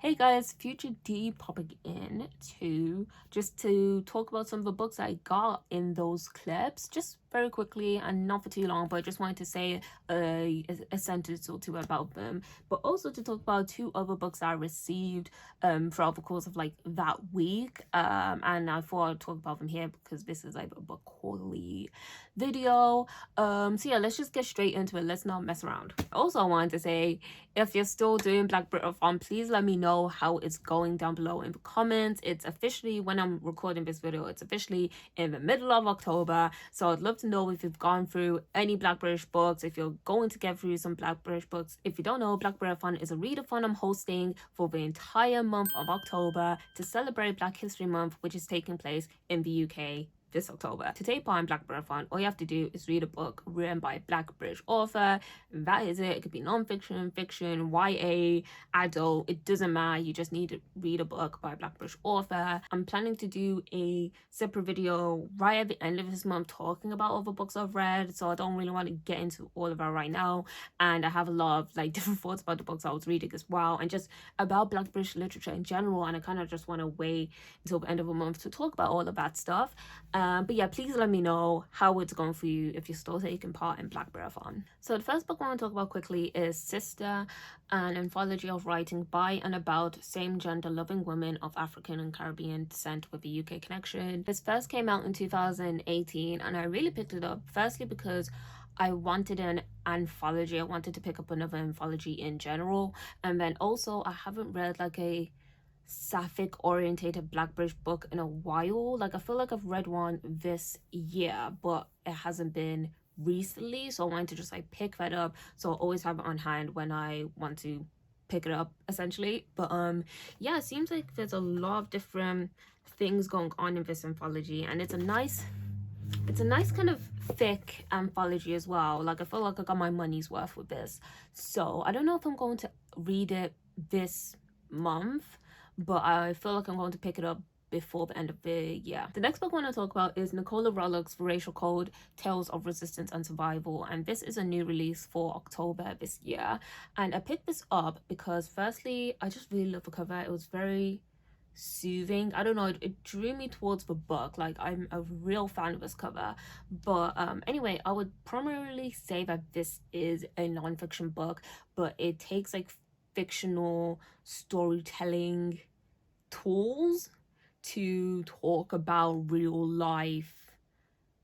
Hey guys, Future D popping in to talk about some of the books I got in those clips, just very quickly and not for too long, but I just wanted to say a sentence or two about them, but also to talk about two other books I received throughout the course of like that week, and I thought I'd talk about them here because this is like a book quarterly video. So yeah, let's just get straight into it. Let's not mess around. Also, I wanted to say, if you're still doing BLACKBRITATHON, please let me know how it's going down below in the comments. It's officially, when I'm recording this video, it's officially in the middle of October. So I'd love to know if you've gone through any Black British books, if you're going to get through some Black British books. If you don't know, BLACKBRITATHON is a readathon I'm hosting for the entire month of October to celebrate Black History Month, which is taking place in the UK this October. To take part in BLACKBRITATHON, all you have to do is read a book written by a Black British author. That is it. It could be non-fiction, fiction, YA, adult, it doesn't matter. You just need to read a book by a Black British author. I'm planning to do a separate video right at the end of this month talking about all the books I've read, so I don't really want to get into all of that right now. And I have a lot of like different thoughts about the books I was reading as well, and just about Black British literature in general, and I kind of just want to wait until the end of the month to talk about all of that stuff. But yeah, please let me know how it's going for you if you're still taking part in BLACKBRITATHON. So the first book I want to talk about quickly is Sister, an anthology of writing by and about same-gender loving women of African and Caribbean descent with a UK connection. This first came out in 2018, and I really picked it up firstly because I wanted an anthology. I wanted to pick up another anthology in general, and then also I haven't read like a sapphic orientated Black British book in a while. Like I feel like I've read one this year, but it hasn't been recently, so I wanted to just like pick that up, so I always have it on hand when I want to pick it up essentially. But yeah, it seems like there's a lot of different things going on in this anthology, and it's a nice kind of thick anthology as well. Like I feel like I got my money's worth with this, so I don't know if I'm going to read it this month, but I feel like I'm going to pick it up before the end of the year. The next book I want to talk about is Nicola Rollock's Racial Code, Tales of Resistance and Survival, and this is a new release for October this year. And I picked this up because firstly, I just really love the cover. It was very soothing. I don't know, it drew me towards the book. Like I'm a real fan of this cover. But anyway, I would primarily say that this is a non-fiction book, but it takes like fictional storytelling tools to talk about real life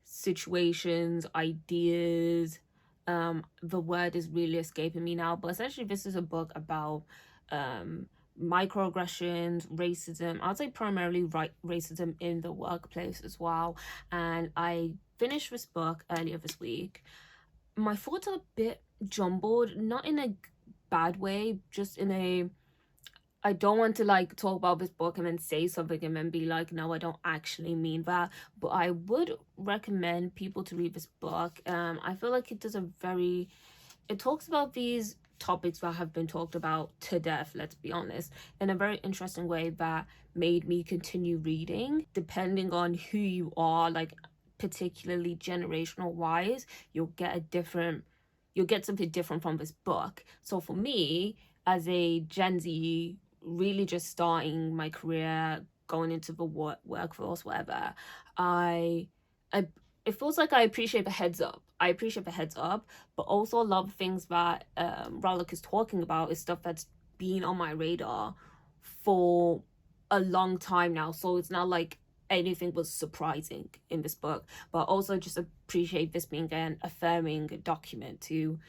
situations, ideas. The word is really escaping me now, but essentially this is a book about microaggressions, racism. I'd say primarily racism in the workplace as well. And I finished this book earlier this week. My thoughts are a bit jumbled, not in a bad way, just in a, I don't want to like talk about this book and then say something and then be like, no, I don't actually mean that. But I would recommend people to read this book. I feel like it does it talks about these topics that have been talked about to death, let's be honest, in a very interesting way that made me continue reading. Depending on who you are, like particularly generational wise, you'll get something different from this book. So for me, as a Gen Z, really just starting my career, going into the workforce, whatever, it feels like I appreciate the heads up. But also a lot of things that Rollock is talking about is stuff that's been on my radar for a long time now. So it's not like anything was surprising in this book, but also just appreciate this being an affirming document to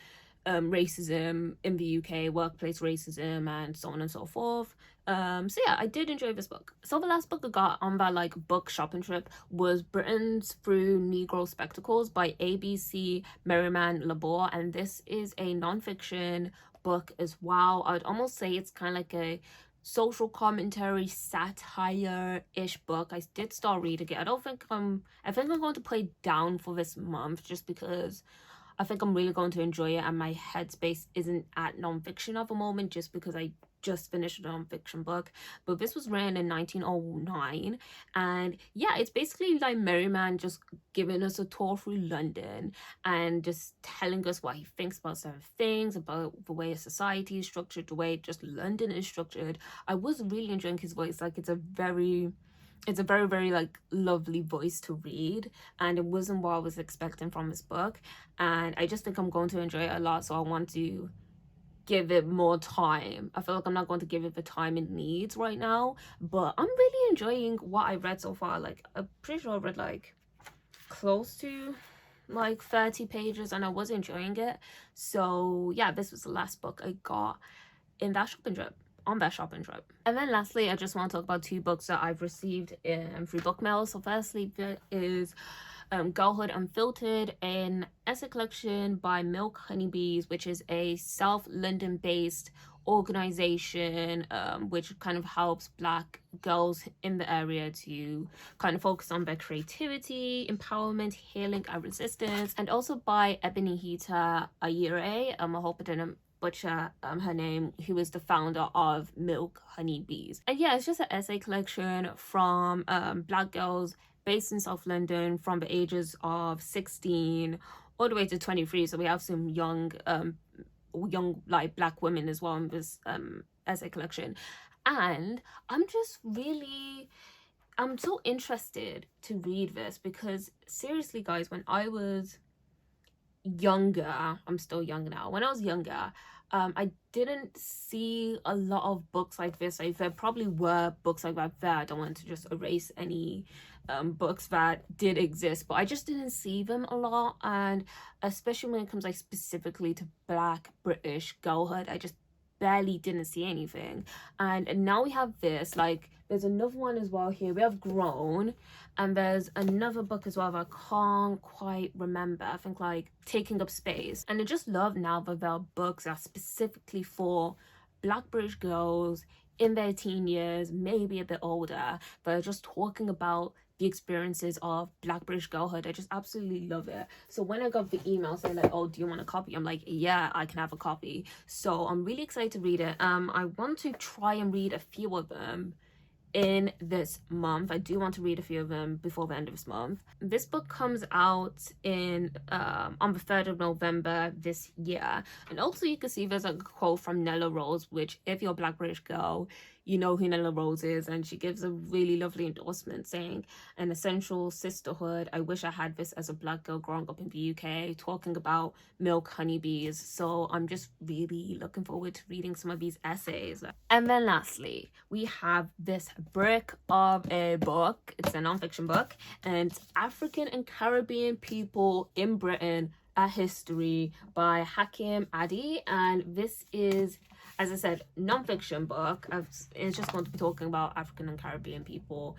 racism in the UK, workplace racism, and so on and so forth. So yeah, I did enjoy this book. So the last book I got on that like book shopping trip was Britain's Through NegroSpectacles by ABC Merriman Labor, and this is a non-fiction book as well. I'd almost say it's kind of like a social commentary, satire-ish book. I did start reading it. I think I'm going to play it down for this month just because I think I'm really going to enjoy it, and my headspace isn't at non-fiction at the moment just because I just finished a non-fiction book, but this was written in 1909. And yeah, it's basically like Merriman just giving us a tour through London and just telling us what he thinks about certain things, about the way society is structured, the way just London is structured. I was really enjoying his voice. Like, it's a very very like lovely voice to read, and it wasn't what I was expecting from this book, and I just think I'm going to enjoy it a lot. So I want to give it more time. I feel like I'm not going to give it the time it needs right now, but I'm really enjoying what I read so far. Like, I'm pretty sure I read like close to like 30 pages, and I was enjoying it. So yeah, this was the last book I got in that shopping trip, on that shopping trip. And then lastly, I just want to talk about 2 books that I've received through book mail. So firstly, there is Girlhood Unfiltered, an essay collection by Milk Honeybees, which is a South London based organization which kind of helps Black girls in the area to kind of focus on their creativity, empowerment, healing, and resistance. And also by Ebenihita Ayire, I hope I didn't butcher her name, who is the founder of Milk Honeybees. And yeah, it's just an essay collection from Black girls based in South London from the ages of 16 all the way to 23. So we have some young like Black women as well in this essay collection. And I'm so interested to read this, because seriously guys, when I was younger, I'm still young now, when I was younger, I didn't see a lot of books like this. Like, there probably were books like that there. I don't want to just erase any books that did exist, but I just didn't see them a lot. And especially when it comes like specifically to Black British girlhood, I just barely didn't see anything. And now we have this, like, there's another one as well here. We have Grown, and there's another book as well that I can't quite remember. I think like Taking Up Space. And I just love now that there are books that are specifically for Black British girls in their teen years, maybe a bit older, but are just talking about the experiences of Black British girlhood. I just absolutely love it. So when I got the email saying like, oh, do you want a copy? I'm like, yeah, I can have a copy. So I'm really excited to read it. I want to try and read a few of them in this month. I do want to read a few of them before the end of this month. This book comes out in on the 3rd of November this year. And also you can see there's like a quote from Nella Rose, which if you're a Black British girl, you know who Nella Rose is, and she gives a really lovely endorsement saying, an essential sisterhood. I wish I had this as a Black girl growing up in the UK, talking about Milk Honeybees. So I'm just really looking forward to reading some of these essays. And then lastly, we have this brick of a book. It's a non-fiction book, and it's African and Caribbean People in Britain, a History by Hakim Adi. And this is, as I said, non-fiction book. It's just going to be talking about African and Caribbean people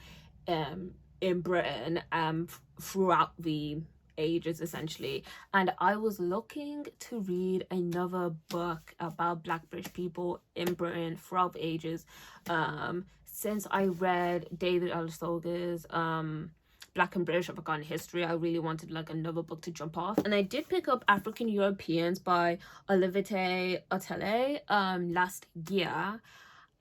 in Britain throughout the ages, essentially. And I was looking to read another book about Black British people in Britain throughout the ages, since I read David Olusoga's Black and British Forgotten History. I really wanted like another book to jump off, and I did pick up African Europeans by Olivete Otele last year,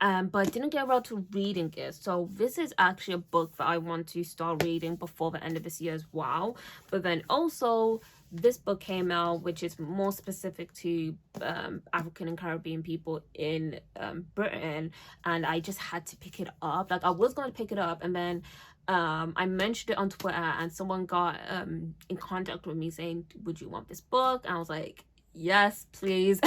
but I didn't get around to reading it. So this is actually a book that I want to start reading before the end of this year as well. But then also this book came out, which is more specific to African and Caribbean people in Britain, and I just had to pick it up. Like, I was going to pick it up, and then I mentioned it on Twitter, and someone got in contact with me saying, would you want this book? And I was like, yes, please.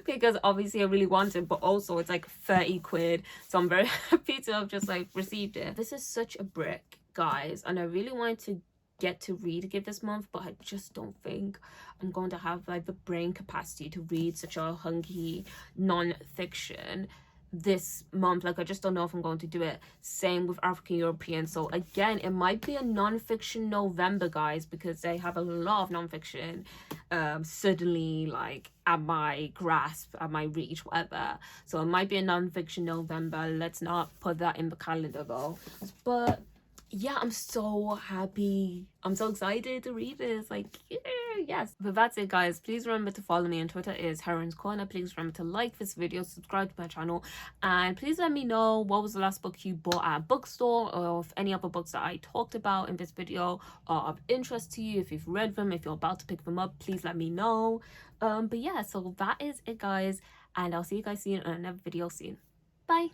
Because obviously I really want it, but also it's like 30 quid, so I'm very happy to have just like received it. This is such a brick, guys, and I really wanted to get to read it this month, but I just don't think I'm going to have like the brain capacity to read such a hunky non-fiction this month. Like, I just don't know if I'm going to do it. Same with African European. So again, it might be a non-fiction November, guys, because they have a lot of non-fiction suddenly like at my grasp, at my reach, whatever. So it might be a non-fiction November. Let's not put that in the calendar though. But yeah, I'm so happy, I'm so excited to read this. Like, yeah. yes, but that's it, guys. Please remember to follow me on Twitter. Is Heroine's Corner. Please remember to like this video, subscribe to my channel, and please let me know what was the last book you bought at a bookstore, or if any other books that I talked about in this video are of interest to you. If you've read them, if you're about to pick them up, please let me know. But yeah, so that is it, guys, and I'll see you guys soon in another video soon. Bye.